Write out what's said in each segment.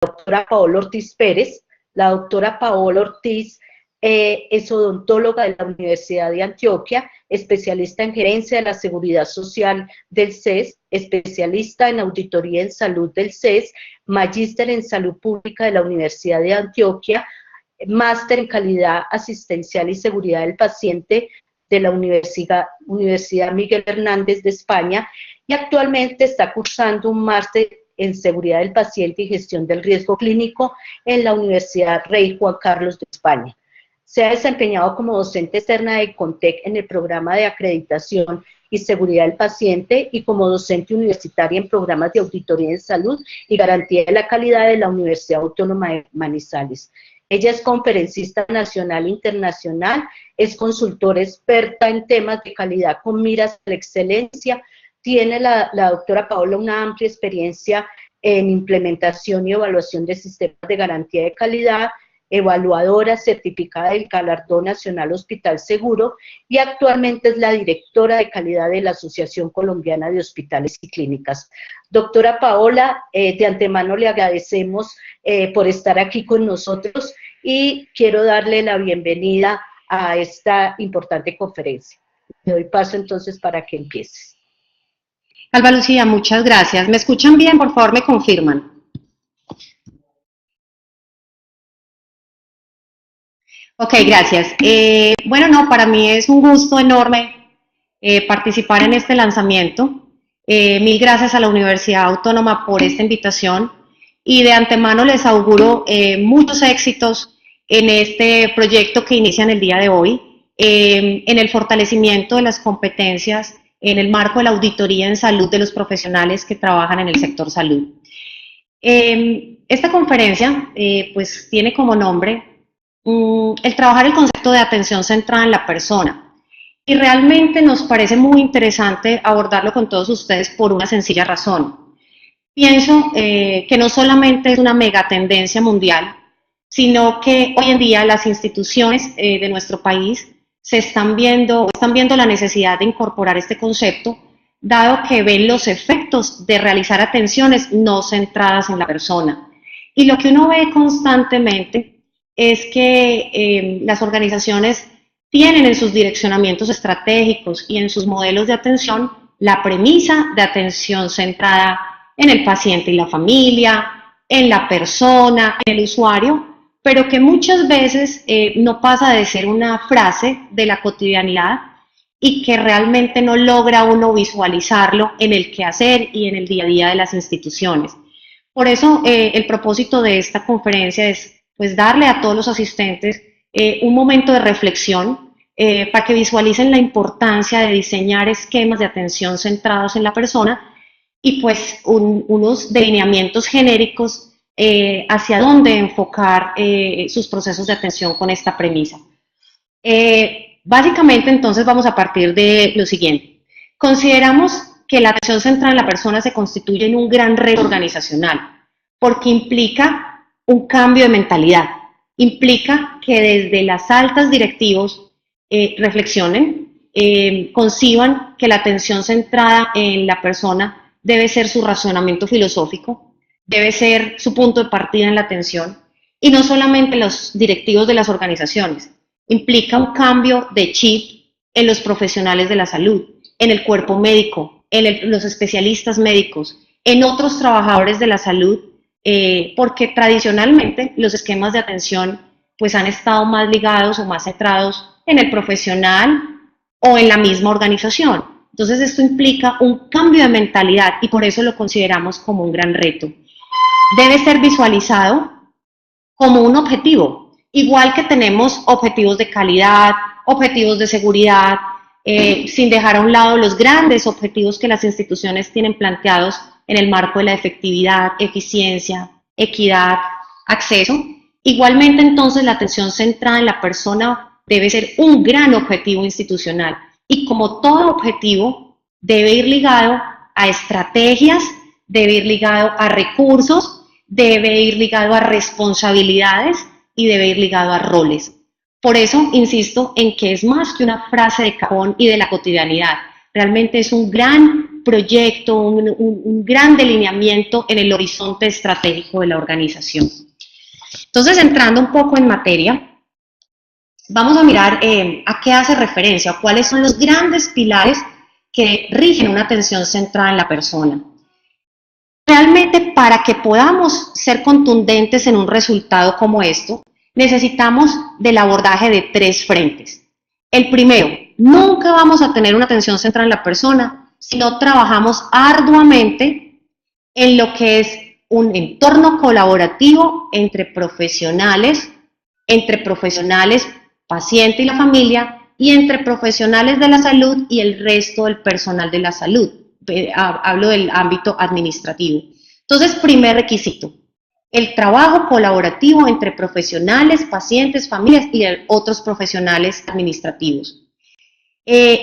doctora Paola Ortiz Pérez. La doctora Paola Ortiz es odontóloga de la Universidad de Antioquia, especialista en gerencia de la seguridad social del CES, especialista en auditoría en salud del CES, magíster en salud pública de la Universidad de Antioquia, máster en calidad asistencial y seguridad del paciente de la Universidad Miguel Hernández de España, y actualmente está cursando un máster en seguridad del paciente y gestión del riesgo clínico en la Universidad Rey Juan Carlos de España. Se ha desempeñado como docente externa de CONTEC en el programa de acreditación y seguridad del paciente y como docente universitaria en programas de auditoría en salud y garantía de la calidad de la Universidad Autónoma de Manizales. Ella es conferencista nacional e internacional, es consultora experta en temas de calidad con miras a la excelencia. Tiene la doctora Paola una amplia experiencia en implementación y evaluación de sistemas de garantía de calidad, evaluadora certificada del Galardón Nacional Hospital Seguro, y actualmente es la directora de calidad de la Asociación Colombiana de Hospitales y Clínicas. Doctora Paola, de antemano le agradecemos por estar aquí con nosotros y quiero darle la bienvenida a esta importante conferencia. Le doy paso entonces para que empieces. Alba Lucía, muchas gracias. ¿Me escuchan bien? Por favor, me confirman. Ok, gracias. Bueno, no, para mí es un gusto enorme participar en este lanzamiento. Mil gracias a la Universidad Autónoma por esta invitación y de antemano les auguro muchos éxitos en este proyecto que inician el día de hoy, en el fortalecimiento de las competencias en el marco de la auditoría en salud de los profesionales que trabajan en el sector salud. Esta conferencia pues tiene como nombre el trabajar el concepto de atención centrada en la persona, y realmente nos parece muy interesante abordarlo con todos ustedes por una sencilla razón. Pienso que no solamente es una mega tendencia mundial, sino que hoy en día las instituciones de nuestro país están viendo la necesidad de incorporar este concepto, dado que ven los efectos de realizar atenciones no centradas en la persona. Y lo que uno ve constantemente es que las organizaciones tienen en sus direccionamientos estratégicos y en sus modelos de atención la premisa de atención centrada en el paciente y la familia, en la persona, en el usuario, pero que muchas veces no pasa de ser una frase de la cotidianidad y que realmente no logra uno visualizarlo en el quehacer y en el día a día de las instituciones. Por eso el propósito de esta conferencia es pues darle a todos los asistentes un momento de reflexión para que visualicen la importancia de diseñar esquemas de atención centrados en la persona y pues unos delineamientos genéricos hacia dónde enfocar sus procesos de atención con esta premisa. Básicamente entonces vamos a partir de lo siguiente. Consideramos que la atención centrada en la persona se constituye en un gran reto organizacional porque implica un cambio de mentalidad, implica que desde las altas directivos reflexionen, conciban que la atención centrada en la persona debe ser su razonamiento filosófico, debe ser su punto de partida en la atención, y no solamente los directivos de las organizaciones, implica un cambio de chip en los profesionales de la salud, en el cuerpo médico, en los especialistas médicos, en otros trabajadores de la salud, porque tradicionalmente los esquemas de atención pues han estado más ligados o más centrados en el profesional o en la misma organización. Entonces esto implica un cambio de mentalidad y por eso lo consideramos como un gran reto. Debe ser visualizado como un objetivo, igual que tenemos objetivos de calidad, objetivos de seguridad, sin dejar a un lado los grandes objetivos que las instituciones tienen planteados en el marco de la efectividad, eficiencia, equidad, acceso. Igualmente, entonces, la atención centrada en la persona debe ser un gran objetivo institucional y como todo objetivo debe ir ligado a estrategias, debe ir ligado a recursos, debe ir ligado a responsabilidades y debe ir ligado a roles. Por eso insisto en que es más que una frase de cajón y de la cotidianidad, realmente es un gran proyecto, un gran delineamiento en el horizonte estratégico de la organización. Entonces, entrando un poco en materia, vamos a mirar a qué hace referencia, cuáles son los grandes pilares que rigen una atención centrada en la persona. Realmente, para que podamos ser contundentes en un resultado como esto, necesitamos del abordaje de 3 frentes. El primero, nunca vamos a tener una atención centrada en la persona si no trabajamos arduamente en lo que es un entorno colaborativo entre profesionales, paciente y la familia, y entre profesionales de la salud y el resto del personal de la salud. Hablo del ámbito administrativo. Entonces, primer requisito, el trabajo colaborativo entre profesionales, pacientes, familias y otros profesionales administrativos.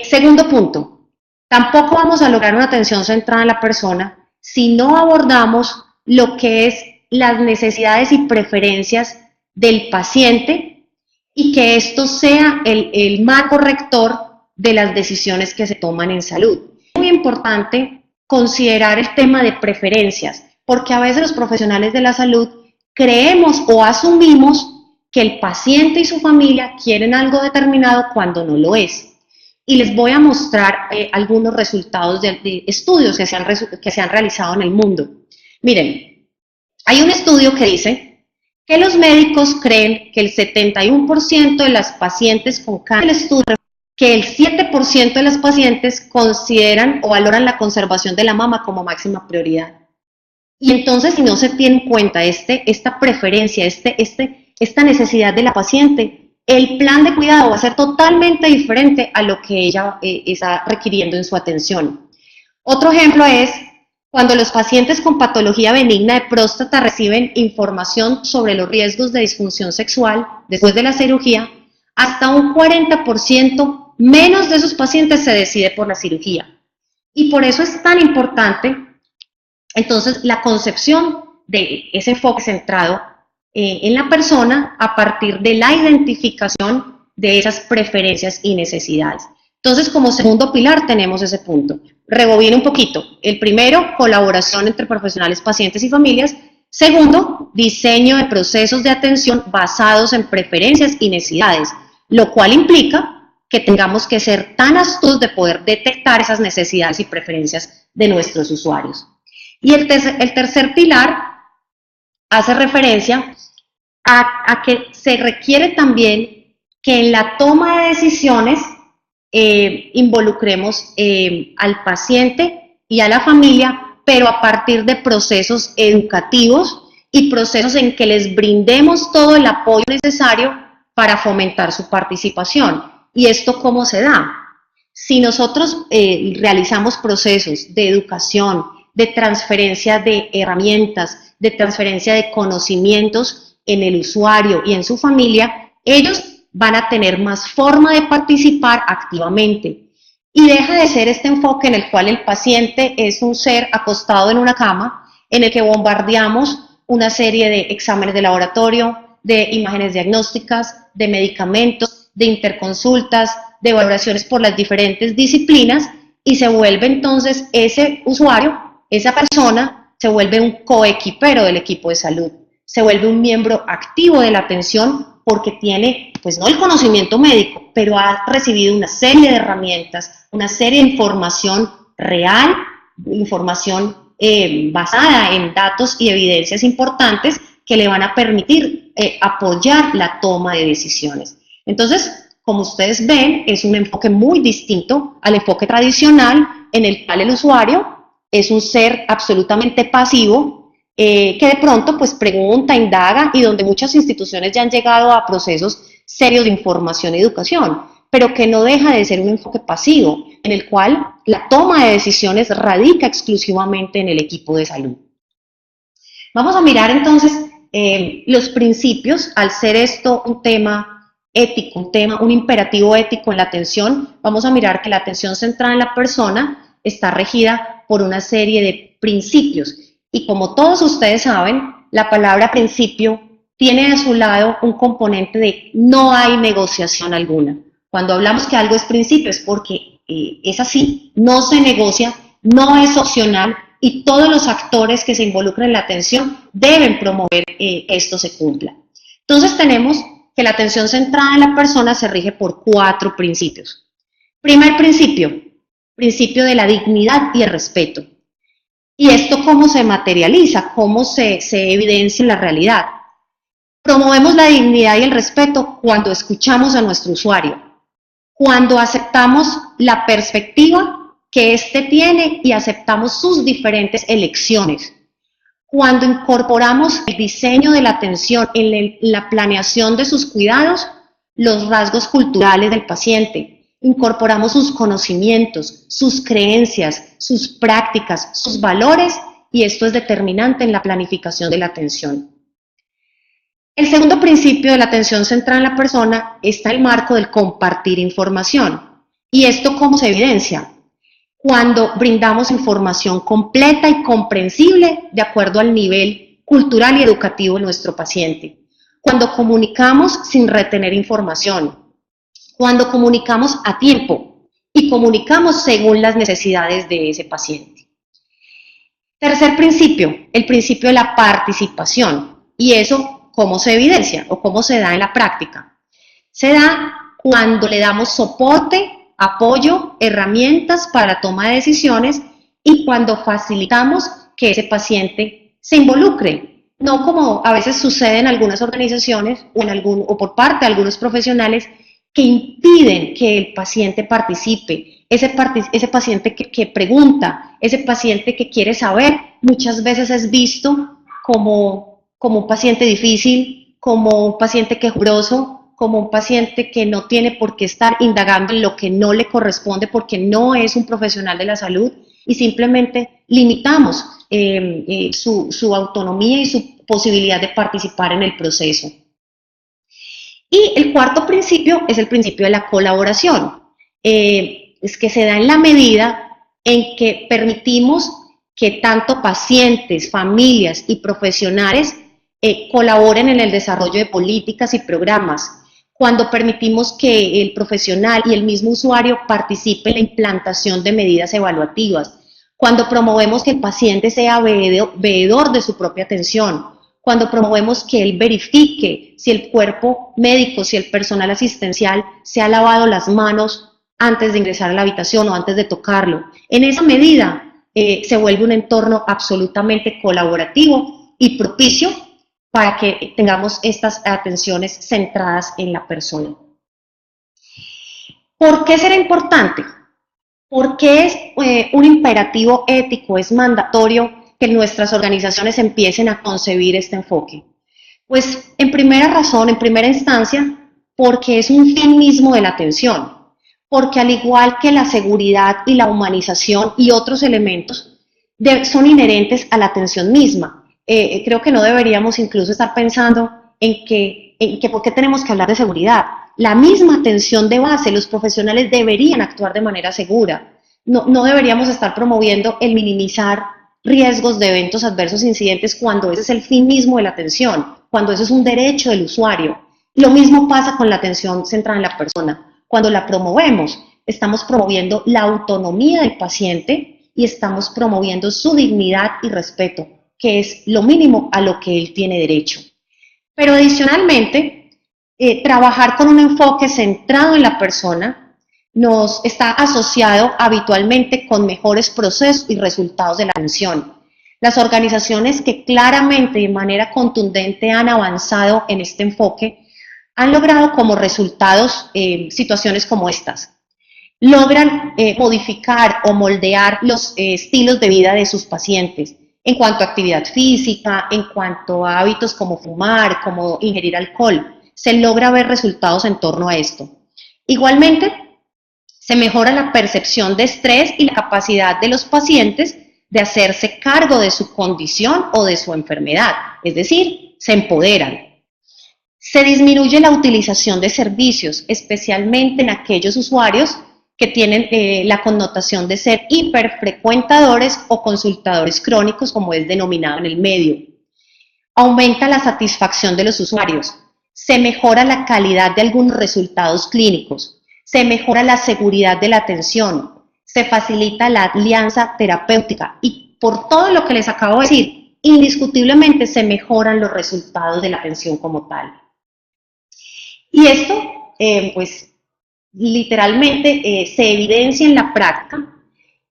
Segundo punto, tampoco vamos a lograr una atención centrada en la persona si no abordamos lo que es las necesidades y preferencias del paciente y que esto sea el marco rector de las decisiones que se toman en salud. Es muy importante considerar el tema de preferencias, porque a veces los profesionales de la salud creemos o asumimos que el paciente y su familia quieren algo determinado cuando no lo es. Y les voy a mostrar algunos resultados de estudios que se han realizado en el mundo. Miren, hay un estudio que dice que los médicos creen que el 71% de las pacientes con cáncer, el estudio que el 7% de las pacientes consideran o valoran la conservación de la mama como máxima prioridad. Y entonces, si no se tiene en cuenta esta preferencia, esta necesidad de la paciente, el plan de cuidado va a ser totalmente diferente a lo que ella está requiriendo en su atención. Otro ejemplo es cuando los pacientes con patología benigna de próstata reciben información sobre los riesgos de disfunción sexual después de la cirugía, hasta un 40% menos de esos pacientes se decide por la cirugía. Y por eso es tan importante, entonces, la concepción de ese enfoque centrado en la persona a partir de la identificación de esas preferencias y necesidades. Entonces, como segundo pilar tenemos ese punto. Rebobino un poquito. El primero, colaboración entre profesionales, pacientes y familias. Segundo, diseño de procesos de atención basados en preferencias y necesidades, lo cual implica que tengamos que ser tan astutos de poder detectar esas necesidades y preferencias de nuestros usuarios. Y el tercer pilar hace referencia a que se requiere también que en la toma de decisiones involucremos al paciente y a la familia, pero a partir de procesos educativos y procesos en que les brindemos todo el apoyo necesario para fomentar su participación. ¿Y esto cómo se da? Si nosotros realizamos procesos de educación, de transferencia de herramientas, de transferencia de conocimientos en el usuario y en su familia, ellos van a tener más forma de participar activamente. Y deja de ser este enfoque en el cual el paciente es un ser acostado en una cama, en el que bombardeamos una serie de exámenes de laboratorio, de imágenes diagnósticas, de medicamentos, de interconsultas, de valoraciones por las diferentes disciplinas, y se vuelve entonces ese usuario, esa persona, se vuelve un coequipero del equipo de salud, se vuelve un miembro activo de la atención porque tiene, pues no el conocimiento médico, pero ha recibido una serie de herramientas, una serie de información real, información basada en datos y evidencias importantes que le van a permitir apoyar la toma de decisiones. Entonces, como ustedes ven, es un enfoque muy distinto al enfoque tradicional en el cual el usuario es un ser absolutamente pasivo, que de pronto pues pregunta, indaga, y donde muchas instituciones ya han llegado a procesos serios de información y educación, pero que no deja de ser un enfoque pasivo, en el cual la toma de decisiones radica exclusivamente en el equipo de salud. Vamos a mirar entonces los principios, al ser esto un tema ético, un imperativo ético en la atención. Vamos a mirar que la atención centrada en la persona está regida por una serie de principios. Y como todos ustedes saben, la palabra principio tiene a su lado un componente de no hay negociación alguna. Cuando hablamos que algo es principio es porque es así, no se negocia, no es opcional y todos los actores que se involucran en la atención deben promover que esto se cumpla. Entonces tenemos que la atención centrada en la persona se rige por 4 principios. Primer principio, principio de la dignidad y el respeto. ¿Y esto cómo se materializa? ¿Cómo se evidencia en la realidad? Promovemos la dignidad y el respeto cuando escuchamos a nuestro usuario, cuando aceptamos la perspectiva que éste tiene y aceptamos sus diferentes elecciones, cuando incorporamos el diseño de la atención en la planeación de sus cuidados, los rasgos culturales del paciente, incorporamos sus conocimientos, sus creencias, sus prácticas, sus valores, y esto es determinante en la planificación de la atención. El segundo principio de la atención centrada en la persona está el marco del compartir información. ¿Y esto cómo se evidencia? Cuando brindamos información completa y comprensible de acuerdo al nivel cultural y educativo de nuestro paciente. Cuando comunicamos sin retener información. Cuando comunicamos a tiempo y comunicamos según las necesidades de ese paciente. Tercer principio, el principio de la participación. Y eso, ¿cómo se evidencia o cómo se da en la práctica? Se da cuando le damos soporte, apoyo, herramientas para la toma de decisiones y cuando facilitamos que ese paciente se involucre. No como a veces sucede en algunas organizaciones o por parte de algunos profesionales que impiden que el paciente participe, ese paciente que pregunta, ese paciente que quiere saber, muchas veces es visto como un paciente difícil, como un paciente quejumbroso, como un paciente que no tiene por qué estar indagando en lo que no le corresponde porque no es un profesional de la salud y simplemente limitamos su autonomía y su posibilidad de participar en el proceso. Y el cuarto principio es el principio de la colaboración. Es que se da en la medida en que permitimos que tanto pacientes, familias y profesionales colaboren en el desarrollo de políticas y programas, cuando permitimos que el profesional y el mismo usuario participe en la implantación de medidas evaluativas, cuando promovemos que el paciente sea veedor de su propia atención, cuando promovemos que él verifique si el cuerpo médico, si el personal asistencial se ha lavado las manos antes de ingresar a la habitación o antes de tocarlo. En esa medida se vuelve un entorno absolutamente colaborativo y propicio para que tengamos estas atenciones centradas en la persona. ¿Por qué será importante? Porque es un imperativo ético, es mandatorio que nuestras organizaciones empiecen a concebir este enfoque. Pues en primera instancia, porque es un fin mismo de la atención, porque al igual que la seguridad y la humanización y otros elementos son inherentes a la atención misma. Creo que no deberíamos incluso estar pensando en que por qué tenemos que hablar de seguridad. La misma atención de base, los profesionales deberían actuar de manera segura. No deberíamos estar promoviendo el minimizar riesgos de eventos adversos, incidentes, cuando ese es el fin mismo de la atención, cuando eso es un derecho del usuario. Lo mismo pasa con la atención centrada en la persona. Cuando la promovemos, estamos promoviendo la autonomía del paciente y estamos promoviendo su dignidad y respeto, que es lo mínimo a lo que él tiene derecho. Pero adicionalmente, trabajar con un enfoque centrado en la persona nos está asociado habitualmente con mejores procesos y resultados de la atención. Las organizaciones que claramente de manera contundente han avanzado en este enfoque han logrado como resultados situaciones como estas. Logran modificar o moldear los estilos de vida de sus pacientes en cuanto a actividad física, en cuanto a hábitos como fumar, como ingerir alcohol. Se logra ver resultados en torno a esto. Igualmente, se mejora la percepción de estrés y la capacidad de los pacientes de hacerse cargo de su condición o de su enfermedad, es decir, se empoderan. Se disminuye la utilización de servicios, especialmente en aquellos usuarios que tienen la connotación de ser hiperfrecuentadores o consultadores crónicos, como es denominado en el medio. Aumenta la satisfacción de los usuarios, se mejora la calidad de algunos resultados clínicos, se mejora la seguridad de la atención, se facilita la alianza terapéutica y por todo lo que les acabo de decir, indiscutiblemente se mejoran los resultados de la atención como tal. Y esto, pues, literalmente se evidencia en la práctica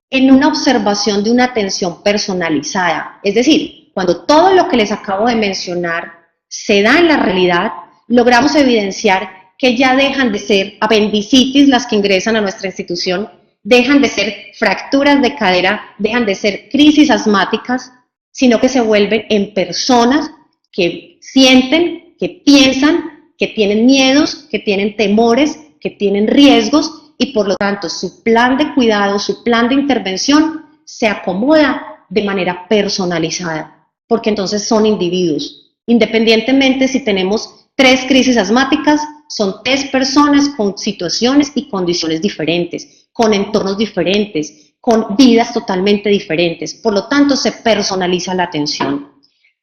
en una observación de una atención personalizada. Es decir, cuando todo lo que les acabo de mencionar se da en la realidad, logramos evidenciar que ya dejan de ser apendicitis las que ingresan a nuestra institución, dejan de ser fracturas de cadera, dejan de ser crisis asmáticas, sino que se vuelven en personas que sienten, que piensan, que tienen miedos, que tienen temores, que tienen riesgos y por lo tanto su plan de cuidado, su plan de intervención se acomoda de manera personalizada, porque entonces son individuos. Independientemente si tenemos 3 crisis asmáticas, son 3 personas con situaciones y condiciones diferentes, con entornos diferentes, con vidas totalmente diferentes. Por lo tanto, se personaliza la atención.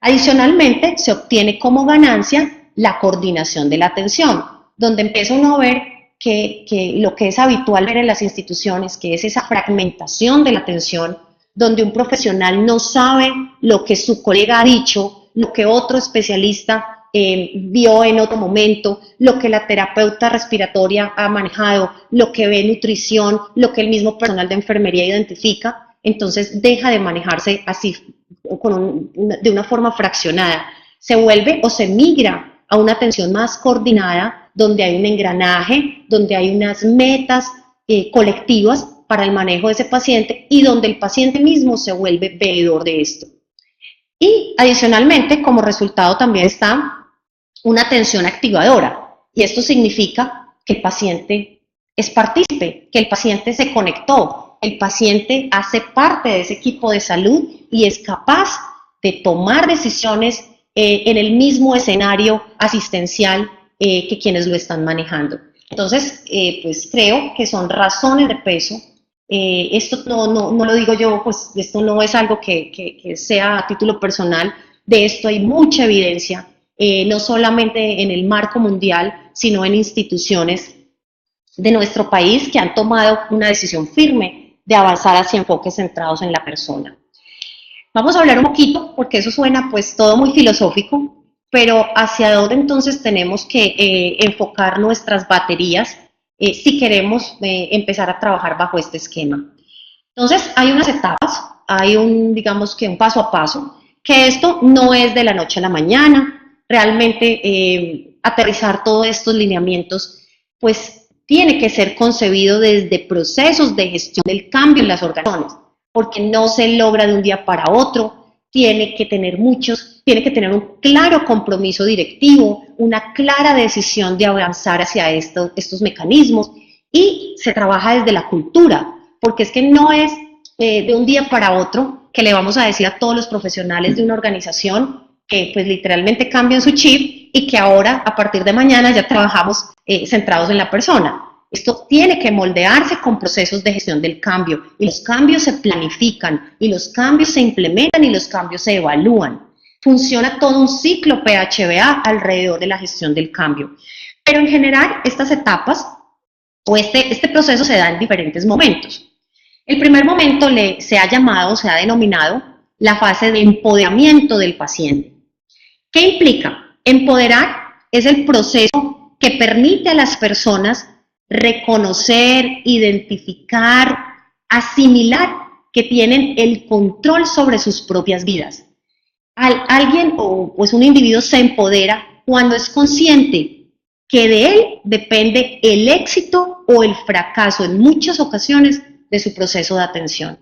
Adicionalmente, se obtiene como ganancia la coordinación de la atención, donde empieza uno a ver que lo que es habitual ver en las instituciones, que es esa fragmentación de la atención, donde un profesional no sabe lo que su colega ha dicho, lo que otro especialista vio en otro momento, lo que la terapeuta respiratoria ha manejado, lo que ve nutrición, lo que el mismo personal de enfermería identifica, entonces deja de manejarse así, de una forma fraccionada. Se vuelve o se migra a una atención más coordinada, donde hay un engranaje, donde hay unas metas colectivas para el manejo de ese paciente y donde el paciente mismo se vuelve veedor de esto. Y adicionalmente, como resultado también está una atención activadora, y esto significa que el paciente es partícipe, que el paciente se conectó, el paciente hace parte de ese equipo de salud y es capaz de tomar decisiones en el mismo escenario asistencial que quienes lo están manejando. Entonces, pues creo que son razones de peso. Esto no lo digo yo, pues esto no es algo que sea a título personal, de esto hay mucha evidencia, no solamente en el marco mundial, sino en instituciones de nuestro país que han tomado una decisión firme de avanzar hacia enfoques centrados en la persona. Vamos a hablar un poquito, porque eso suena pues todo muy filosófico, pero hacia dónde entonces tenemos que enfocar nuestras baterías si queremos empezar a trabajar bajo este esquema. Entonces hay unas etapas, hay digamos que un paso a paso, que esto no es de la noche a la mañana, realmente aterrizar todos estos lineamientos pues tiene que ser concebido desde procesos de gestión del cambio en las organizaciones, porque no se logra de un día para otro, tiene que tener un claro compromiso directivo, una clara decisión de avanzar hacia estos mecanismos y se trabaja desde la cultura, porque es que no es de un día para otro que le vamos a decir a todos los profesionales de una organización que pues literalmente cambian su chip y que ahora a partir de mañana ya trabajamos centrados en la persona. Esto tiene que moldearse con procesos de gestión del cambio y los cambios se planifican y los cambios se implementan y los cambios se evalúan. Funciona todo un ciclo PHBA alrededor de la gestión del cambio. Pero en general estas etapas o este proceso se da en diferentes momentos. El primer momento se ha denominado la fase de empoderamiento del paciente. ¿Qué implica? Empoderar es el proceso que permite a las personas reconocer, identificar, asimilar que tienen el control sobre sus propias vidas. Alguien o pues un individuo se empodera cuando es consciente que de él depende el éxito o el fracaso en muchas ocasiones de su proceso de atención.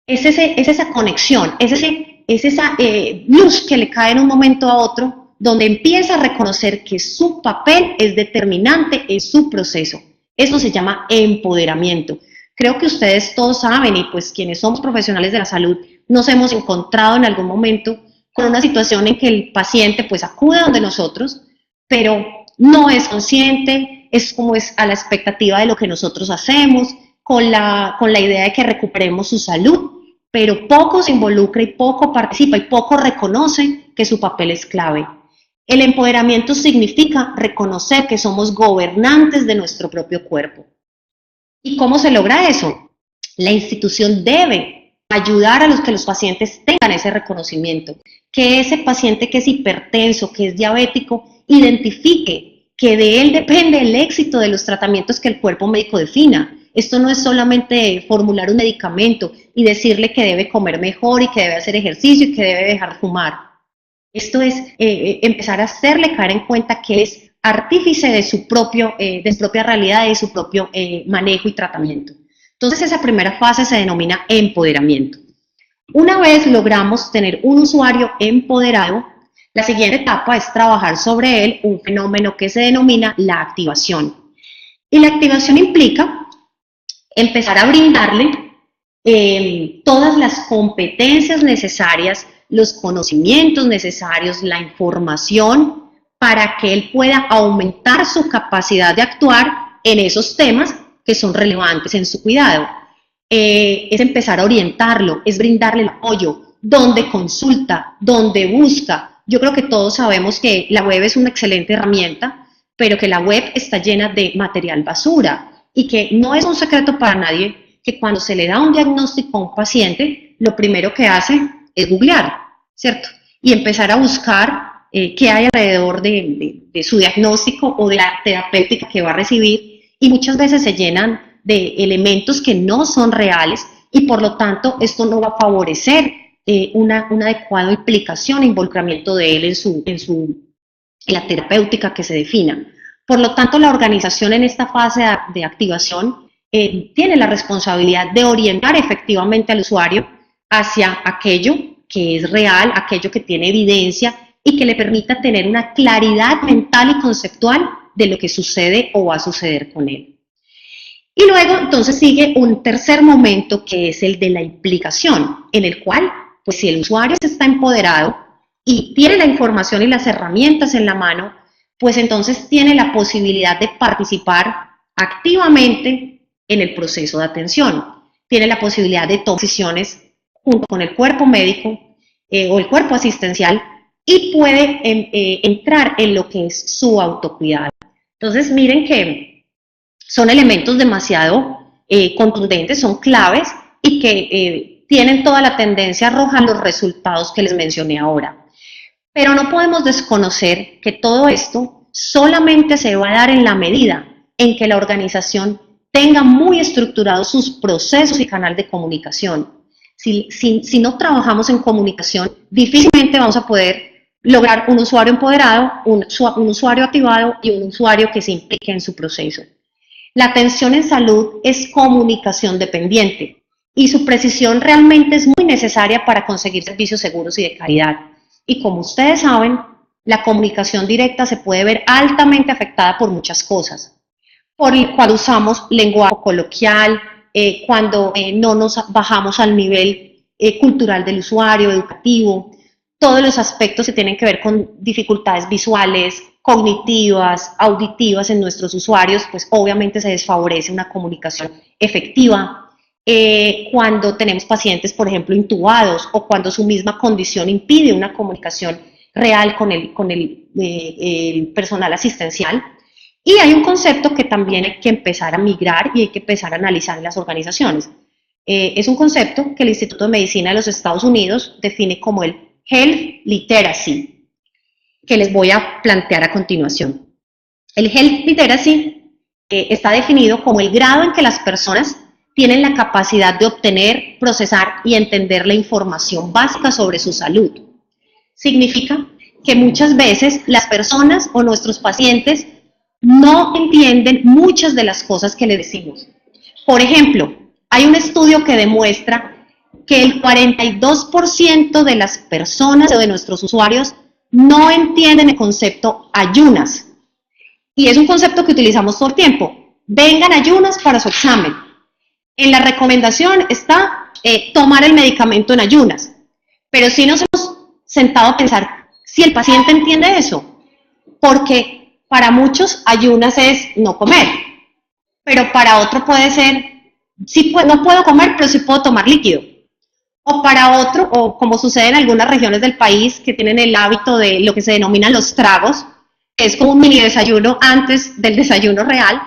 Es esa conexión, es esa luz que le cae en un momento a otro donde empieza a reconocer que su papel es determinante en su proceso. Eso se llama empoderamiento. Creo que ustedes todos saben, y pues quienes somos profesionales de la salud, nos hemos encontrado en algún momento con una situación en que el paciente pues acude donde nosotros, pero no es consciente, es como es a la expectativa de lo que nosotros hacemos, con la idea de que recuperemos su salud, pero poco se involucra y poco participa y poco reconoce que su papel es clave. El empoderamiento significa reconocer que somos gobernantes de nuestro propio cuerpo. ¿Y cómo se logra eso? La institución debe ayudar a que los pacientes tengan ese reconocimiento, que ese paciente que es hipertenso, que es diabético, identifique que de él depende el éxito de los tratamientos que el cuerpo médico defina. Esto no es solamente formular un medicamento y decirle que debe comer mejor y que debe hacer ejercicio y que debe dejar de fumar. Esto es empezar a hacerle caer en cuenta que es artífice de su propia realidad, de su propio manejo y tratamiento. Entonces esa primera fase se denomina empoderamiento. Una vez logramos tener un usuario empoderado, la siguiente etapa es trabajar sobre él un fenómeno que se denomina la activación. Y la activación implica empezar a brindarle todas las competencias necesarias, los conocimientos necesarios, la información para que él pueda aumentar su capacidad de actuar en esos temas que son relevantes en su cuidado. Es empezar a orientarlo, es brindarle el apoyo, donde consulta, donde busca. Yo creo que todos sabemos que la web es una excelente herramienta, pero que la web está llena de material basura y que no es un secreto para nadie que cuando se le da un diagnóstico a un paciente, lo primero que hace es googlear, ¿cierto? Y empezar a buscar qué hay alrededor de su diagnóstico o de la terapéutica que va a recibir, y muchas veces se llenan de elementos que no son reales y por lo tanto esto no va a favorecer una adecuada implicación e involucramiento de él en la terapéutica que se defina. Por lo tanto, la organización en esta fase de activación tiene la responsabilidad de orientar efectivamente al usuario hacia aquello que es real, aquello que tiene evidencia y que le permita tener una claridad mental y conceptual de lo que sucede o va a suceder con él. Y luego, entonces, sigue un tercer momento que es el de la implicación, en el cual, pues si el usuario está empoderado y tiene la información y las herramientas en la mano, pues entonces tiene la posibilidad de participar activamente en el proceso de atención, tiene la posibilidad de tomar decisiones junto con el cuerpo médico o el cuerpo asistencial y puede entrar en lo que es su autocuidado. Entonces, miren que son elementos demasiado contundentes, son claves y que tienen toda la tendencia a arrojar los resultados que les mencioné ahora. Pero no podemos desconocer que todo esto solamente se va a dar en la medida en que la organización tenga muy estructurados sus procesos y canal de comunicación. Si no trabajamos en comunicación, difícilmente vamos a poder lograr un usuario empoderado, un usuario activado y un usuario que se implique en su proceso. La atención en salud es comunicación dependiente y su precisión realmente es muy necesaria para conseguir servicios seguros y de calidad. Y como ustedes saben, la comunicación directa se puede ver altamente afectada por muchas cosas. Cuando usamos lenguaje coloquial, cuando no nos bajamos al nivel cultural del usuario, educativo, todos los aspectos que tienen que ver con dificultades visuales, cognitivas, auditivas en nuestros usuarios, pues obviamente se desfavorece una comunicación efectiva. Cuando tenemos pacientes, por ejemplo, intubados o cuando su misma condición impide una comunicación real con el personal asistencial. Y hay un concepto que también hay que empezar a migrar y hay que empezar a analizar en las organizaciones. Es un concepto que el Instituto de Medicina de los Estados Unidos define como el Health Literacy, que les voy a plantear a continuación. El Health Literacy está definido como el grado en que las personas tienen la capacidad de obtener, procesar y entender la información básica sobre su salud. Significa que muchas veces las personas o nuestros pacientes no entienden muchas de las cosas que les decimos. Por ejemplo, hay un estudio que demuestra que el 42% de las personas o de nuestros usuarios no entienden el concepto ayunas. Y es un concepto que utilizamos todo el tiempo. Vengan ayunas para su examen. En la recomendación está tomar el medicamento en ayunas. Pero sí nos hemos sentado a pensar si el paciente entiende eso. Porque para muchos ayunas es no comer. Pero para otro puede ser, sí, no puedo comer, pero sí puedo tomar líquido. O para otro, o como sucede en algunas regiones del país que tienen el hábito de lo que se denominan los tragos, que es como un mini desayuno antes del desayuno real,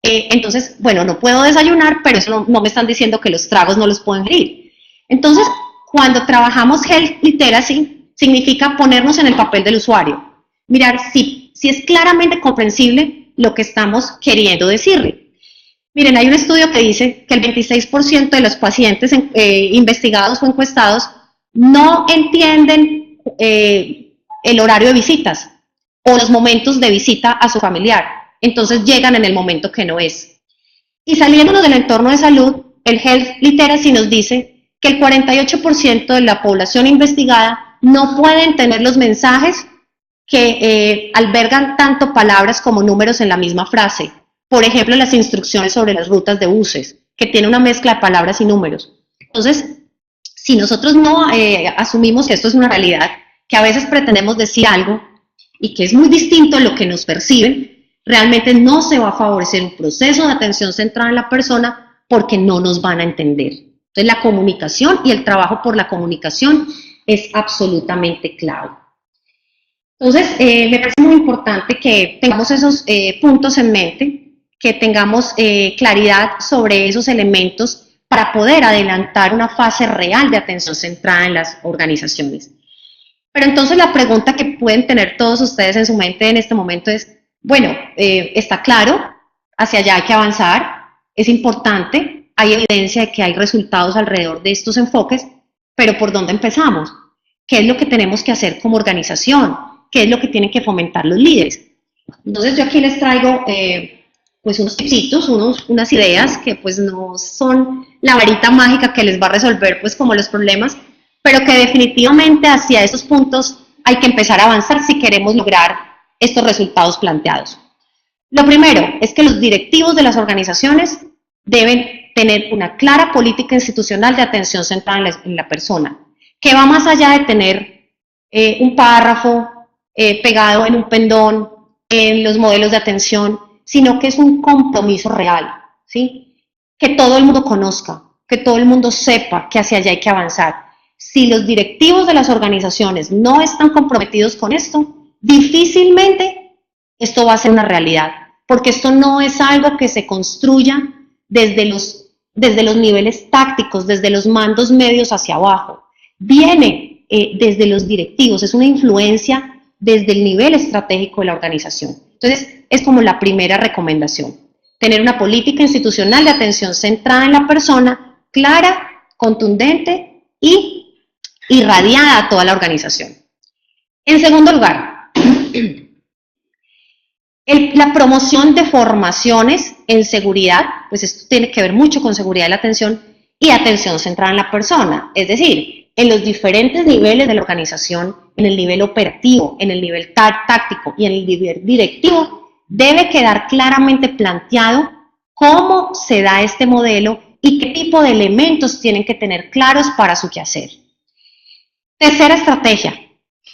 Entonces, bueno, no puedo desayunar, pero eso no me están diciendo que los tragos no los puedo ingerir. Entonces, cuando trabajamos Health Literacy, significa ponernos en el papel del usuario, mirar si es claramente comprensible lo que estamos queriendo decirle. Miren, hay un estudio que dice que el 26% de los pacientes investigados o encuestados no entienden el horario de visitas o los momentos de visita a su familiar. Entonces llegan en el momento que no es. Y saliéndonos del entorno de salud, el Health Literacy nos dice que el 48% de la población investigada no puede entender los mensajes que albergan tanto palabras como números en la misma frase. Por ejemplo, las instrucciones sobre las rutas de buses, que tiene una mezcla de palabras y números. Entonces, si nosotros no asumimos que esto es una realidad, que a veces pretendemos decir algo y que es muy distinto a lo que nos perciben, realmente no se va a favorecer un proceso de atención centrada en la persona porque no nos van a entender. Entonces, la comunicación y el trabajo por la comunicación es absolutamente clave. Entonces, me parece muy importante que tengamos esos puntos en mente, que tengamos claridad sobre esos elementos para poder adelantar una fase real de atención centrada en las organizaciones. Pero entonces la pregunta que pueden tener todos ustedes en su mente en este momento es, bueno, está claro, hacia allá hay que avanzar, es importante, hay evidencia de que hay resultados alrededor de estos enfoques, pero ¿por dónde empezamos? ¿Qué es lo que tenemos que hacer como organización? ¿Qué es lo que tienen que fomentar los líderes? Entonces yo aquí les traigo pues unos tipsitos, unas ideas que pues no son la varita mágica que les va a resolver pues como los problemas, pero que definitivamente hacia esos puntos hay que empezar a avanzar si queremos lograr estos resultados planteados. Lo primero es que los directivos de las organizaciones deben tener una clara política institucional de atención centrada en la persona, que va más allá de tener un párrafo pegado en un pendón, en los modelos de atención, sino que es un compromiso real, ¿sí? Que todo el mundo conozca, que todo el mundo sepa que hacia allá hay que avanzar. Si los directivos de las organizaciones no están comprometidos con esto, difícilmente esto va a ser una realidad, porque esto no es algo que se construya desde los niveles tácticos, desde los mandos medios hacia abajo. Viene desde los directivos, es una influencia desde el nivel estratégico de la organización. Entonces, es como la primera recomendación, tener una política institucional de atención centrada en la persona, clara, contundente y irradiada a toda la organización. En segundo lugar, la promoción de formaciones en seguridad, pues esto tiene que ver mucho con seguridad de la atención y atención centrada en la persona, es decir, en los diferentes niveles de la organización, en el nivel operativo, en el nivel táctico y en el nivel directivo, debe quedar claramente planteado cómo se da este modelo y qué tipo de elementos tienen que tener claros para su quehacer. Tercera estrategia,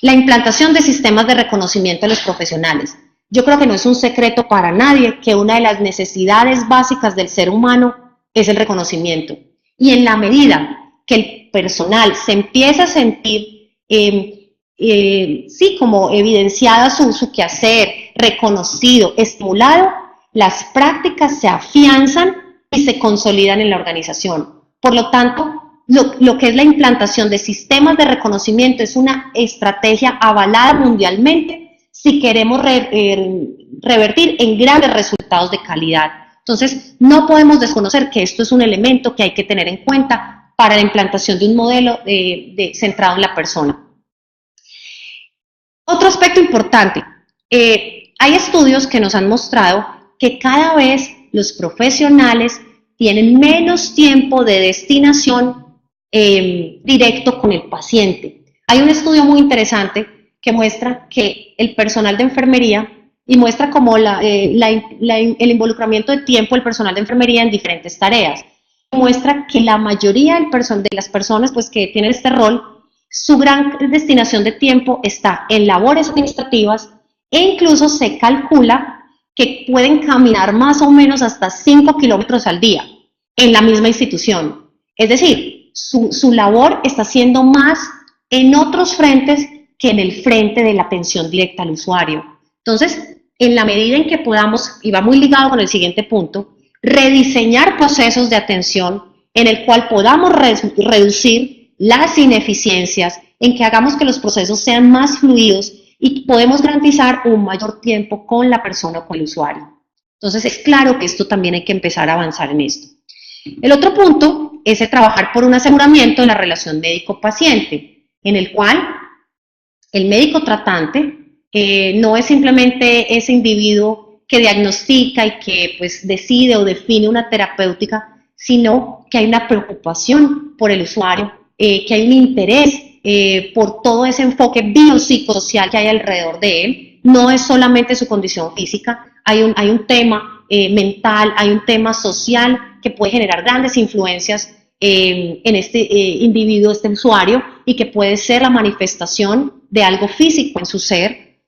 la implantación de sistemas de reconocimiento de los profesionales. Yo creo que no es un secreto para nadie que una de las necesidades básicas del ser humano es el reconocimiento. Y en la medida que el personal se empieza a sentir, sí, como evidenciada su quehacer, reconocido, estimulado, las prácticas se afianzan y se consolidan en la organización. Por lo tanto, lo que es la implantación de sistemas de reconocimiento es una estrategia avalada mundialmente si queremos revertir en grandes resultados de calidad. Entonces, no podemos desconocer que esto es un elemento que hay que tener en cuenta para la implantación de un modelo centrado en la persona. Otro aspecto importante, hay estudios que nos han mostrado que cada vez los profesionales tienen menos tiempo de destinación directo con el paciente. Hay un estudio muy interesante que muestra que el personal de enfermería y muestra como el involucramiento de tiempo del personal de enfermería en diferentes tareas. Muestra que la mayoría de las personas pues, que tienen este rol, su gran destinación de tiempo está en labores administrativas e incluso se calcula que pueden caminar más o menos hasta 5 kilómetros al día en la misma institución. Es decir, su labor está siendo más en otros frentes que en el frente de la atención directa al usuario. Entonces, en la medida en que podamos, y va muy ligado con el siguiente punto, rediseñar procesos de atención en el cual podamos reducir las ineficiencias, en que hagamos que los procesos sean más fluidos y podemos garantizar un mayor tiempo con la persona o con el usuario. Entonces es claro que esto también hay que empezar a avanzar en esto. El otro punto es el trabajar por un aseguramiento de la relación médico-paciente, en el cual el médico tratante no es simplemente ese individuo que diagnostica y que pues decide o define una terapéutica, sino que hay una preocupación por el usuario, que hay un interés por todo ese enfoque biopsicosocial que hay alrededor de él. No es solamente su condición física, hay un tema mental, hay un tema social que puede generar grandes influencias en este individuo, este usuario, y que puede ser la manifestación de algo físico en su ser.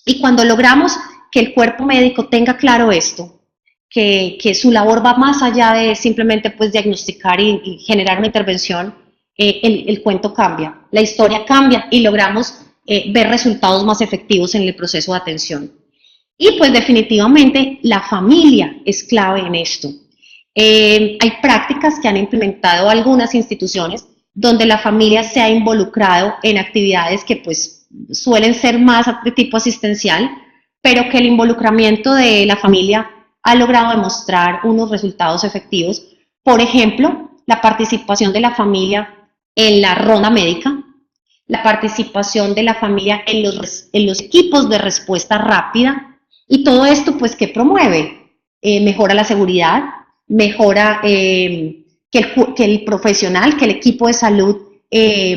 Y cuando logramos que el cuerpo médico tenga claro esto, que su labor va más allá de simplemente pues diagnosticar y generar una intervención, el cuento cambia, la historia cambia y logramos ver resultados más efectivos en el proceso de atención. Y pues definitivamente la familia es clave en esto. Hay prácticas que han implementado algunas instituciones donde la familia se ha involucrado en actividades que pues suelen ser más de tipo asistencial, pero que el involucramiento de la familia ha logrado demostrar unos resultados efectivos. Por ejemplo, la participación de la familia en la ronda médica, la participación de la familia en los equipos de respuesta rápida, y todo esto pues que promueve, mejora la seguridad, mejora que el profesional, que el equipo de salud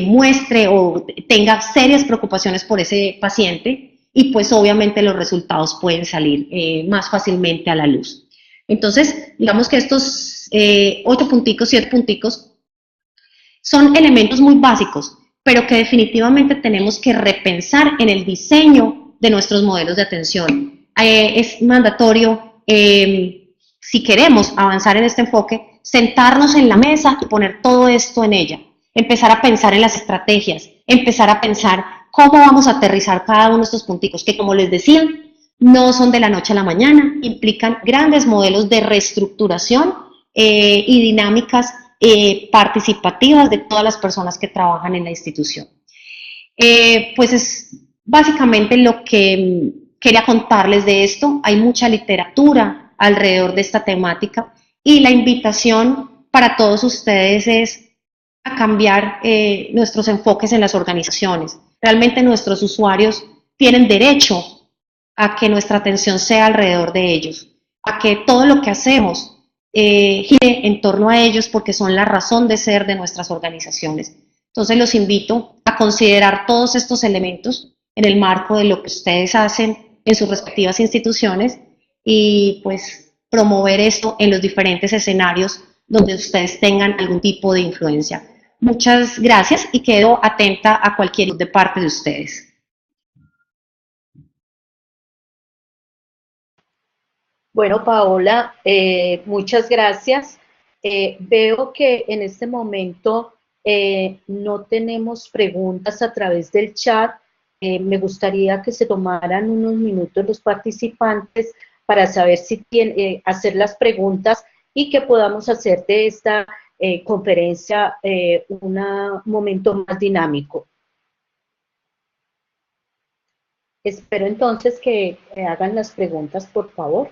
muestre o tenga serias preocupaciones por ese paciente, y pues obviamente los resultados pueden salir más fácilmente a la luz. Entonces, digamos que estos 8 punticos, 7 punticos, son elementos muy básicos, pero que definitivamente tenemos que repensar en el diseño de nuestros modelos de atención. Es mandatorio, si queremos avanzar en este enfoque, sentarnos en la mesa y poner todo esto en ella, empezar a pensar en las estrategias, empezar a pensar cómo vamos a aterrizar cada uno de estos punticos, que como les decía, no son de la noche a la mañana, implican grandes modelos de reestructuración y dinámicas participativas de todas las personas que trabajan en la institución. Pues es básicamente lo que quería contarles de esto. Hay mucha literatura alrededor de esta temática y la invitación para todos ustedes es a cambiar nuestros enfoques en las organizaciones. Realmente nuestros usuarios tienen derecho a que nuestra atención sea alrededor de ellos, a que todo lo que hacemos gire en torno a ellos, porque son la razón de ser de nuestras organizaciones. Entonces los invito a considerar todos estos elementos en el marco de lo que ustedes hacen en sus respectivas instituciones y pues promover esto en los diferentes escenarios donde ustedes tengan algún tipo de influencia. Muchas gracias y quedo atenta a cualquier de parte de ustedes. Bueno, Paola, muchas gracias. Veo que en este momento no tenemos preguntas a través del chat. Me gustaría que se tomaran unos minutos los participantes para saber si tienen, hacer las preguntas y que podamos hacer de esta conferencia un momento más dinámico. Espero entonces que hagan las preguntas, por favor.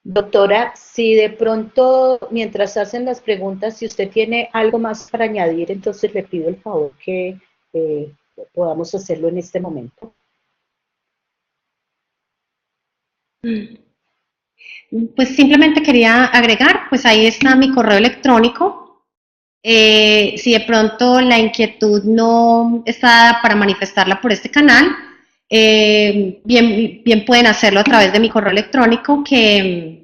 Doctora, si de pronto, mientras hacen las preguntas, si usted tiene algo más para añadir, entonces le pido el favor que podamos hacerlo en este momento. Pues simplemente quería agregar, pues ahí está mi correo electrónico. Si de pronto la inquietud no está para manifestarla por este canal, bien pueden hacerlo a través de mi correo electrónico, que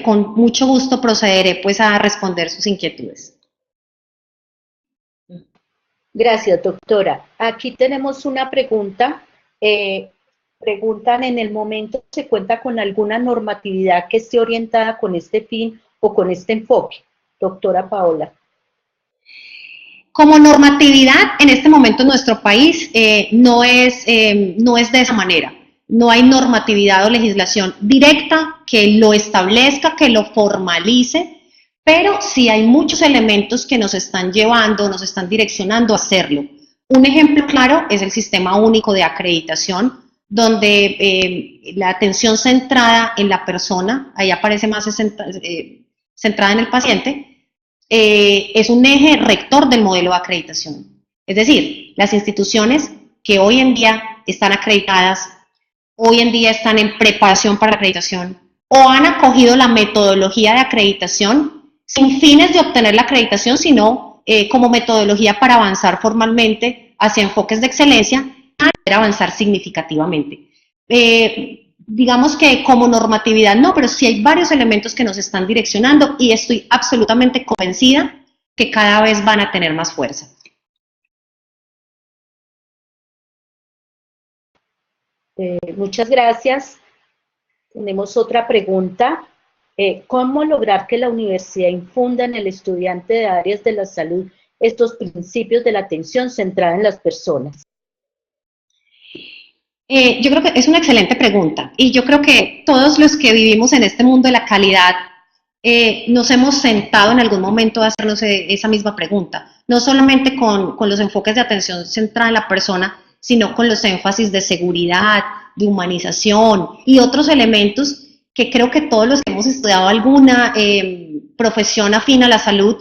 con mucho gusto procederé pues a responder sus inquietudes. Gracias, doctora. Aquí tenemos una pregunta. Preguntan, ¿en el momento se cuenta con alguna normatividad que esté orientada con este fin o con este enfoque? Doctora Paola. Como normatividad, en este momento en nuestro país no es de esa manera. No hay normatividad o legislación directa que lo establezca, que lo formalice, pero sí hay muchos elementos que nos están llevando, nos están direccionando a hacerlo. Un ejemplo claro es el Sistema Único de Acreditación, donde la atención centrada en la persona, ahí aparece más centrada en el paciente, es un eje rector del modelo de acreditación. Es decir, las instituciones que hoy en día están acreditadas, hoy en día están en preparación para la acreditación o han acogido la metodología de acreditación sin fines de obtener la acreditación, sino como metodología para avanzar formalmente hacia enfoques de excelencia y poder avanzar significativamente. Digamos que como normatividad no, pero sí hay varios elementos que nos están direccionando y estoy absolutamente convencida que cada vez van a tener más fuerza. Muchas gracias. Tenemos otra pregunta. ¿Cómo lograr que la universidad infunda en el estudiante de áreas de la salud estos principios de la atención centrada en las personas? Yo creo que es una excelente pregunta y yo creo que todos los que vivimos en este mundo de la calidad nos hemos sentado en algún momento a hacernos esa misma pregunta, no solamente con los enfoques de atención centrada en la persona, sino con los énfasis de seguridad, de humanización y otros elementos que creo que todos los que hemos estudiado alguna profesión afín a la salud,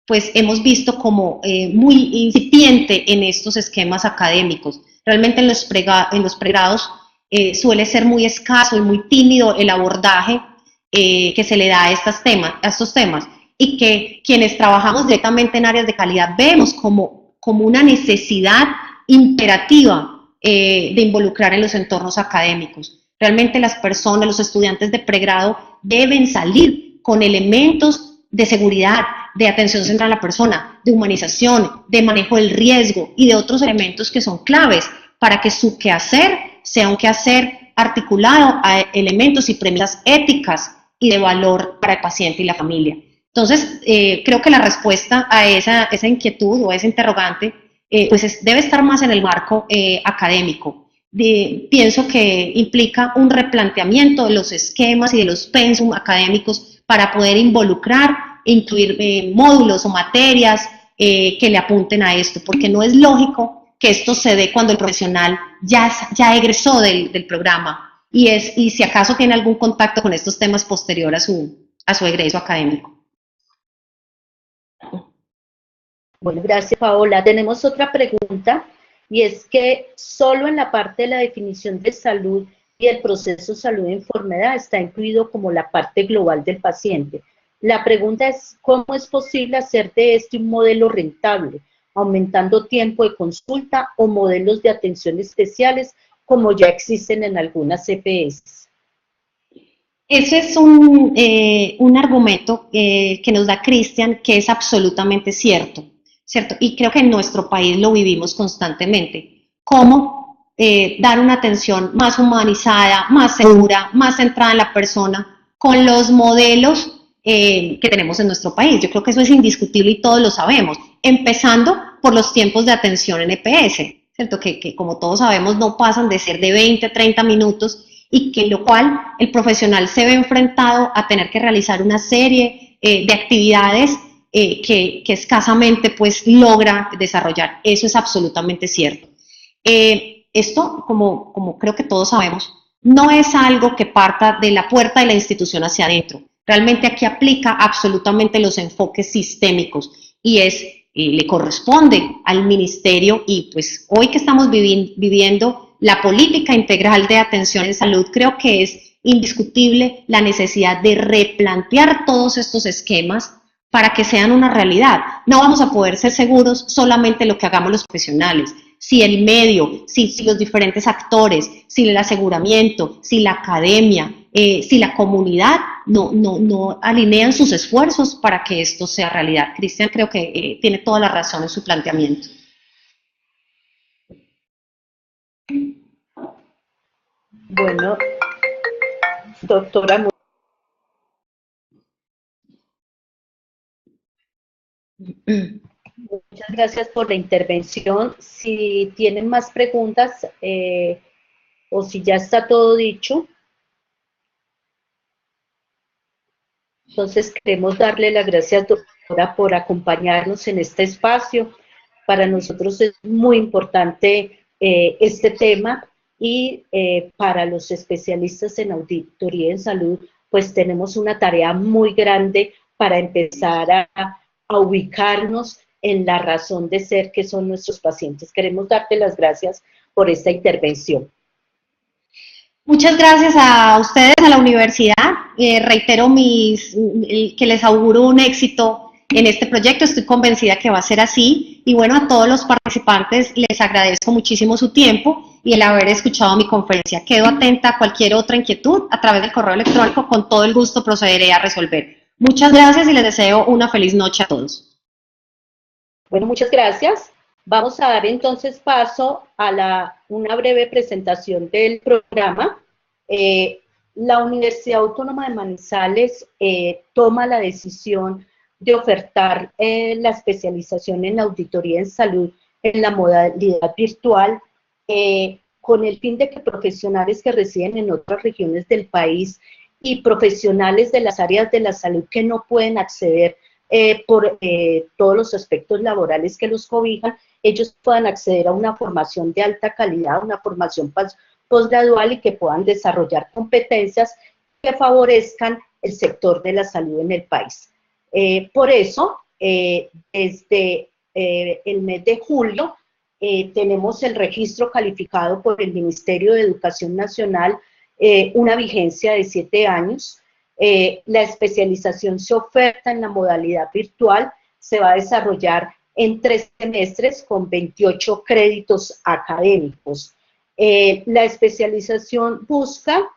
pues hemos visto como muy incipiente en estos esquemas académicos. Realmente en los pregrados suele ser muy escaso y muy tímido el abordaje que se le da a estos temas y que quienes trabajamos directamente en áreas de calidad vemos como una necesidad imperativa de involucrar en los entornos académicos. Realmente las personas, los estudiantes de pregrado deben salir con elementos de seguridad, de atención central a la persona, de humanización, de manejo del riesgo y de otros elementos que son claves para que su quehacer sea un quehacer articulado a elementos y premisas éticas y de valor para el paciente y la familia. Entonces, creo que la respuesta a esa inquietud o a ese interrogante pues debe estar más en el marco académico. Pienso que implica un replanteamiento de los esquemas y de los pensum académicos para poder involucrar e incluir módulos o materias que le apunten a esto, porque no es lógico que esto se dé cuando el profesional ya egresó del programa y si acaso tiene algún contacto con estos temas posterior a su egreso académico. Bueno, gracias, Paola. Tenemos otra pregunta y es que solo en la parte de la definición de salud y el proceso salud-enfermedad está incluido como la parte global del paciente. La pregunta es, ¿cómo es posible hacer de este un modelo rentable, aumentando tiempo de consulta o modelos de atención especiales como ya existen en algunas EPS? Ese es un argumento que nos da Cristian, que es absolutamente cierto, ¿cierto? Y creo que en nuestro país lo vivimos constantemente. ¿Cómo dar una atención más humanizada, más segura, más centrada en la persona, con los modelos que tenemos en nuestro país? Yo creo que eso es indiscutible y todos lo sabemos, empezando por los tiempos de atención en EPS, ¿cierto? Que como todos sabemos no pasan de ser de 20 a 30 minutos y que en lo cual el profesional se ve enfrentado a tener que realizar una serie de actividades que escasamente pues logra desarrollar. Eso es absolutamente cierto. Esto, como creo que todos sabemos, no es algo que parta de la puerta de la institución hacia adentro. Realmente aquí aplica absolutamente los enfoques sistémicos y le corresponde al ministerio y pues hoy que estamos viviendo la política integral de atención en salud, creo que es indiscutible la necesidad de replantear todos estos esquemas para que sean una realidad. No vamos a poder ser seguros solamente lo que hagamos los profesionales, si el medio, si los diferentes actores, si el aseguramiento, si la academia, si la comunidad no alinean sus esfuerzos para que esto sea realidad. Cristian creo que tiene toda la razón en su planteamiento. Bueno, doctora, muchas gracias por la intervención. Si tienen más preguntas o si ya está todo dicho, entonces queremos darle las gracias, doctora, por acompañarnos en este espacio. Para nosotros es muy importante este tema y para los especialistas en auditoría en salud, pues tenemos una tarea muy grande para empezar a ubicarnos en la razón de ser que son nuestros pacientes. Queremos darte las gracias por esta intervención. Muchas gracias a ustedes, a la universidad. Reitero que les auguro un éxito en este proyecto. Estoy convencida que va a ser así. Y bueno, a todos los participantes les agradezco muchísimo su tiempo y el haber escuchado mi conferencia. Quedo atenta a cualquier otra inquietud a través del correo electrónico. Con todo el gusto procederé a resolver. Muchas gracias y les deseo una feliz noche a todos. Bueno, muchas gracias. Vamos a dar entonces paso a una breve presentación del programa. La Universidad Autónoma de Manizales toma la decisión de ofertar la especialización en auditoría en salud en la modalidad virtual con el fin de que profesionales que residen en otras regiones del país y profesionales de las áreas de la salud que no pueden acceder por todos los aspectos laborales que los cobijan, ellos puedan acceder a una formación de alta calidad, una formación posgradual y que puedan desarrollar competencias que favorezcan el sector de la salud en el país. Por eso, desde el mes de julio, tenemos el registro calificado por el Ministerio de Educación Nacional, una vigencia de 7 años. La especialización se oferta en la modalidad virtual, se va a desarrollar en 3 semestres con 28 créditos académicos. La especialización busca,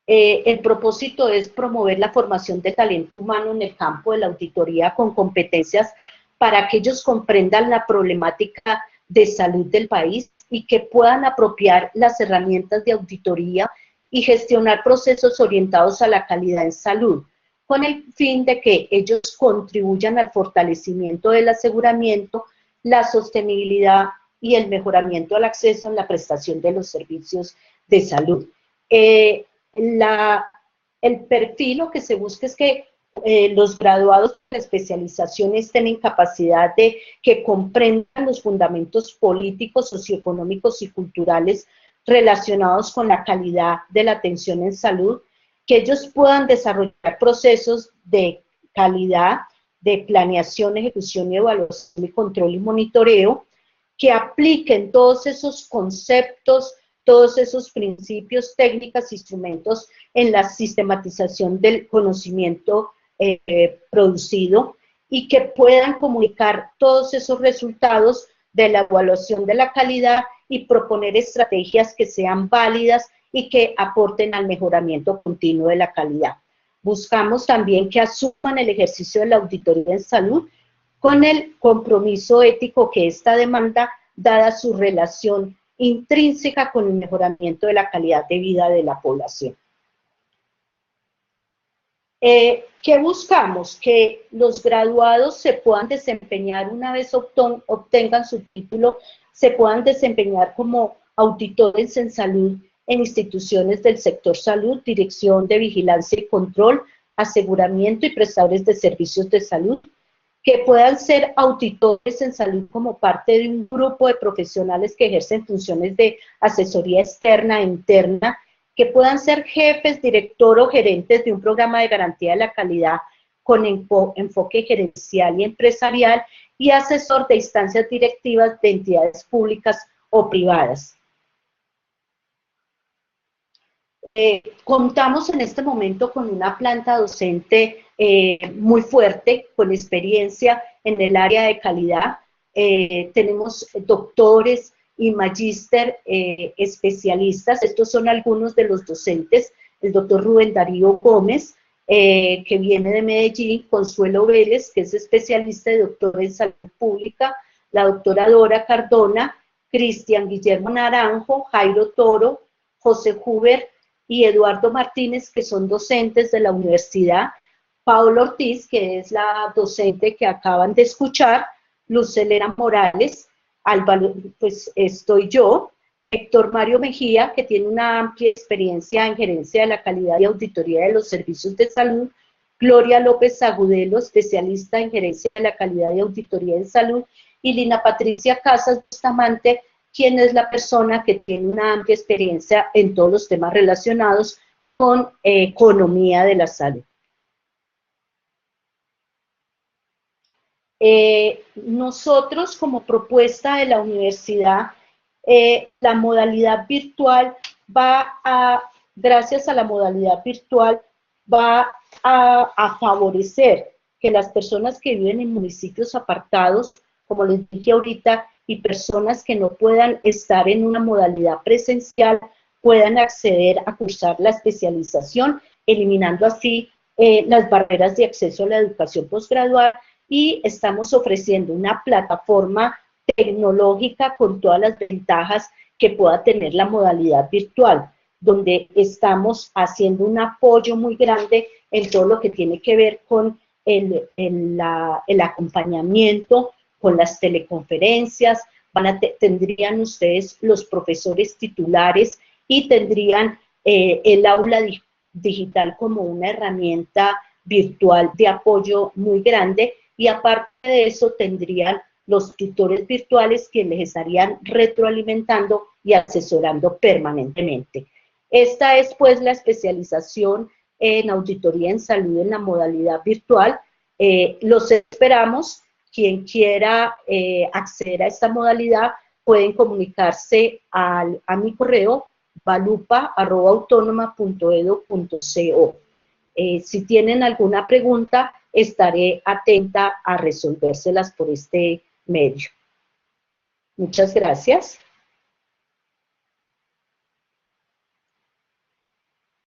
el propósito es promover la formación de talento humano en el campo de la auditoría con competencias para que ellos comprendan la problemática de salud del país y que puedan apropiar las herramientas de auditoría y gestionar procesos orientados a la calidad en salud, con el fin de que ellos contribuyan al fortalecimiento del aseguramiento, la sostenibilidad y el mejoramiento al acceso en la prestación de los servicios de salud. El perfil lo que se busca es que los graduados de especialización estén en capacidad de que comprendan los fundamentos políticos, socioeconómicos y culturales relacionados con la calidad de la atención en salud, que ellos puedan desarrollar procesos de calidad, de planeación, ejecución y evaluación y control y monitoreo, que apliquen todos esos conceptos, todos esos principios, técnicas, instrumentos en la sistematización del conocimiento producido y que puedan comunicar todos esos resultados de la evaluación de la calidad y proponer estrategias que sean válidas y que aporten al mejoramiento continuo de la calidad. Buscamos también que asuman el ejercicio de la auditoría en salud con el compromiso ético que esta demanda, dada su relación intrínseca con el mejoramiento de la calidad de vida de la población. ¿Qué buscamos? Que los graduados se puedan desempeñar, una vez obtengan su título, se puedan desempeñar como auditores en salud en instituciones del sector salud, dirección de vigilancia y control, aseguramiento y prestadores de servicios de salud, que puedan ser auditores en salud como parte de un grupo de profesionales que ejercen funciones de asesoría externa e interna, que puedan ser jefes, director o gerentes de un programa de garantía de la calidad con enfoque gerencial y empresarial y asesor de instancias directivas de entidades públicas o privadas. Contamos en este momento con una planta docente muy fuerte, con experiencia en el área de calidad. Tenemos doctores y magíster especialistas. Estos son algunos de los docentes. El doctor Rubén Darío Gómez, que viene de Medellín, Consuelo Vélez, que es especialista y doctor en salud pública, la doctora Dora Cardona, Cristian Guillermo Naranjo, Jairo Toro, José Huber y Eduardo Martínez, que son docentes de la universidad, Paola Ortiz, que es la docente que acaban de escuchar, Luz Helena Morales, Álvaro, pues estoy yo, Héctor Mario Mejía, que tiene una amplia experiencia en gerencia de la calidad y auditoría de los servicios de salud, Gloria López Agudelo, especialista en gerencia de la calidad y auditoría en salud, y Lina Patricia Casas Bustamante, quien es la persona que tiene una amplia experiencia en todos los temas relacionados con economía de la salud. Nosotros, como propuesta de la universidad, la modalidad virtual gracias a la modalidad virtual, va a favorecer que las personas que viven en municipios apartados, como les dije ahorita, y personas que no puedan estar en una modalidad presencial, puedan acceder a cursar la especialización, eliminando así las barreras de acceso a la educación posgradual, y estamos ofreciendo una plataforma tecnológica con todas las ventajas que pueda tener la modalidad virtual, donde estamos haciendo un apoyo muy grande en todo lo que tiene que ver con el acompañamiento, con las teleconferencias. Tendrían ustedes los profesores titulares y tendrían el aula digital como una herramienta virtual de apoyo muy grande, y aparte de eso tendrían los tutores virtuales que les estarían retroalimentando y asesorando permanentemente. Esta es pues la especialización en auditoría en salud en la modalidad virtual. Los esperamos. Quien quiera acceder a esta modalidad pueden comunicarse a mi correo balupa@autonoma.edu.co. Si tienen alguna pregunta, estaré atenta a resolvérselas por este medio. Muchas gracias.